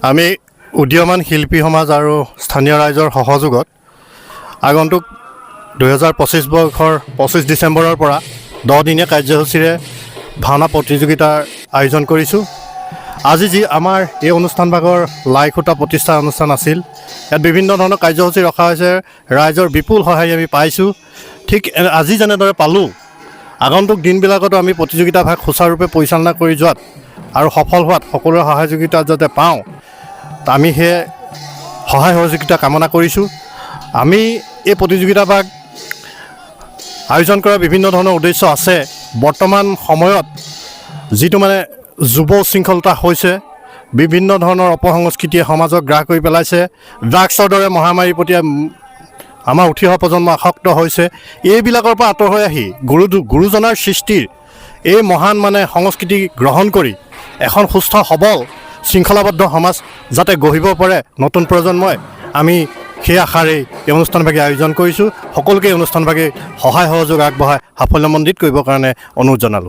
আমি উদীয়মান শিল্পী সমাজ আৰু স্থানীয় ৰাইজৰ সহযোগত আগন্তুক 2025 বৰ্ষৰ 25 ডিচেম্বৰৰ পৰা 10 দিনীয়া কাৰ্যসূচীৰে ভাওনা প্ৰতিযোগিতাৰ আয়োজন কৰিছোঁ। আজি যি আমাৰ এই অনুষ্ঠানভাগৰ লাই খুঁটা প্ৰতিষ্ঠা অনুষ্ঠান আছিল, ইয়াত বিভিন্ন ধৰণৰ কাৰ্যসূচী ৰখা হৈছে। ৰাইজৰ বিপুল সহায় আমি পাইছোঁ। ঠিক আজি যেনেদৰে পালোঁ, আগন্তুক দিনবিলাকতো আমি প্ৰতিযোগিতাভাগ সুচাৰুৰূপে পৰিচালনা কৰি যোৱাত আৰু সফল হোৱাত সকলোৰে সহযোগিতা যাতে পাওঁ, আমি সেই সহায় সহযোগিতা কামনা কৰিছোঁ। আমি এই প্ৰতিযোগিতাভাগ আয়োজন কৰাৰ বিভিন্ন ধৰণৰ উদ্দেশ্য আছে। বৰ্তমান সময়ত যিটো যুৱ শৃংখলতা হৈছে, বিভিন্ন ধৰণৰ অপসংস্কৃতিয়ে সমাজক গ্ৰাস কৰি পেলাইছে। ড্ৰাগছৰ দৰে মহামাৰীৰ প্ৰতি আমাৰ উঠি অহা প্ৰজন্ম আসক্ত হৈছে। এইবিলাকৰ পৰা আঁতৰ হৈ আহি গুৰুজনাৰ সৃষ্টিৰ এই মহান সংস্কৃতি গ্ৰহণ কৰি এখন সুস্থ সবল শৃংখলাবদ্ধ সমাজ যাতে গঢ়িব পাৰে নতুন প্ৰজন্মই, আমি সেই আশাৰেই এই অনুষ্ঠানভাগে আয়োজন কৰিছোঁ। সকলোকে এই অনুষ্ঠানভাগে সহায় সহযোগ আগবঢ়াই সাফল্যমণ্ডিত কৰিবৰ কাৰণে অনুৰোধ জনালোঁ।